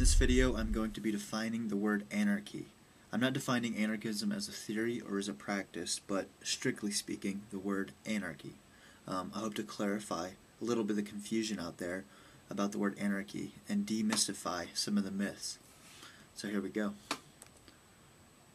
this video, I'm going to be defining the word anarchy. I'm not defining anarchism as a theory or as a practice, but strictly speaking, the word anarchy. I hope to clarify a little bit of the confusion out there about the word anarchy and demystify some of the myths. So here we go.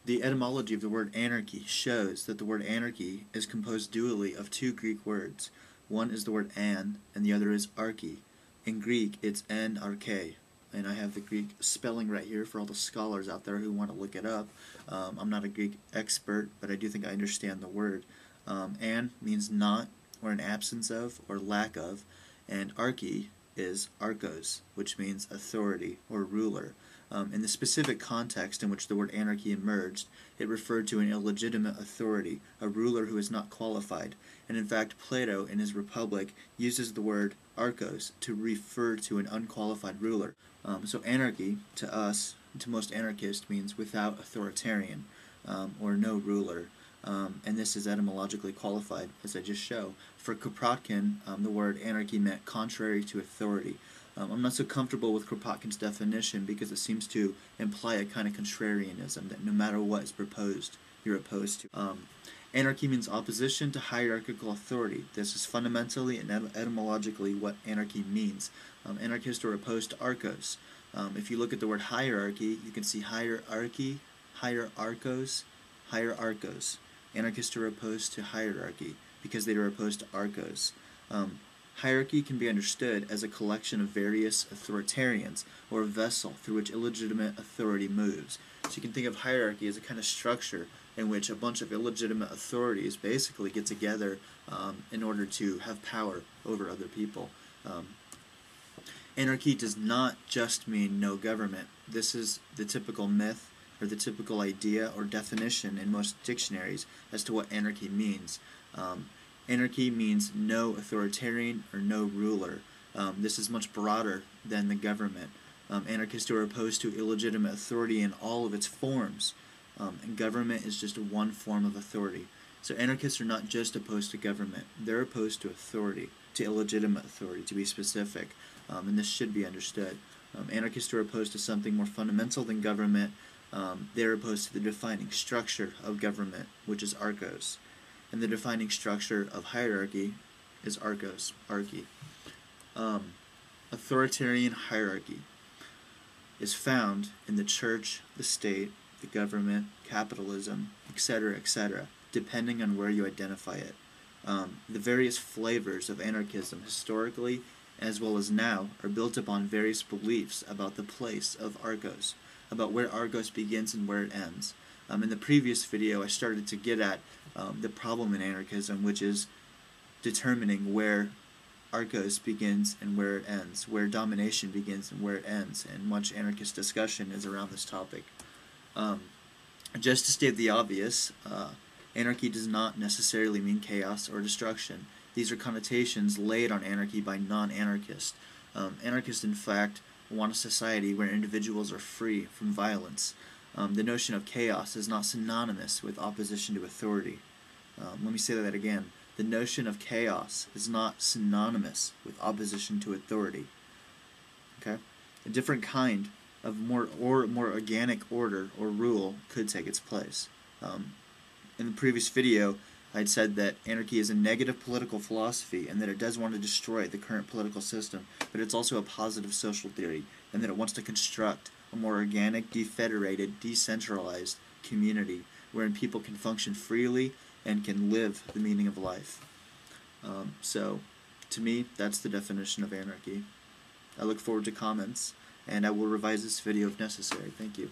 The etymology of the word anarchy shows that the word anarchy is composed dually of two Greek words. One is the word an, and the other is archy. In Greek, it's Anarche, and I have the Greek spelling right here for all the scholars out there who want to look it up. I'm not a Greek expert, but I do think I understand the word. An means not, or an absence of, or lack of, and archy is archos, which means authority or ruler. In the specific context in which the word anarchy emerged, it referred to an illegitimate authority, a ruler who is not qualified. And in fact, Plato, in his Republic, uses the word archos to refer to an unqualified ruler. So anarchy, to us, to most anarchists, means without authoritarian, or no ruler. And this is etymologically qualified, as I just show. For Kropotkin, the word anarchy meant contrary to authority. I'm not so comfortable with Kropotkin's definition because it seems to imply a kind of contrarianism, that no matter what is proposed, you're opposed to. Anarchy means opposition to hierarchical authority. This is fundamentally and etymologically what anarchy means. Anarchists are opposed to archos. If you look at the word hierarchy, you can see hierarchy, hierarchos, hierarchos. Anarchists are opposed to hierarchy because they are opposed to archos. Hierarchy can be understood as a collection of various authoritarians, or a vessel through which illegitimate authority moves. So you can think of hierarchy as a kind of structure in which a bunch of illegitimate authorities basically get together in order to have power over other people. Anarchy does not just mean no government. This is the typical myth, or the typical idea or definition in most dictionaries as to what anarchy means. Anarchy means no authoritarian or no ruler. This is much broader than the government. Anarchists are opposed to illegitimate authority in all of its forms, and government is just one form of authority. So anarchists are not just opposed to government, they're opposed to authority, to illegitimate authority, to be specific, and this should be understood. Anarchists are opposed to something more fundamental than government. They're opposed to the defining structure of government, which is archos. And the defining structure of hierarchy is archos, archy. Authoritarian hierarchy is found in the church, the state, the government, capitalism, etc., depending on where you identify it. The various flavors of anarchism, historically as well as now, are built upon various beliefs about the place of archos, about where archos begins and where it ends. In the previous video, I started to get at the problem in anarchism, which is determining where archos begins and where it ends, where domination begins and where it ends, and much anarchist discussion is around this topic. Just to state the obvious, anarchy does not necessarily mean chaos or destruction. These are connotations laid on anarchy by non-anarchists. Anarchists, in fact, want a society where individuals are free from violence. The notion of chaos is not synonymous with opposition to authority. Let me say that again. The notion of chaos is not synonymous with opposition to authority. Okay? A different kind of more organic order or rule could take its place. In the previous video, I'd said that anarchy is a negative political philosophy and that it does want to destroy the current political system, but it's also a positive social theory, and that it wants to construct a more organic, defederated, decentralized community wherein people can function freely and can live the meaning of life. So, to me, that's the definition of anarchy. I look forward to comments, and I will revise this video if necessary. Thank you.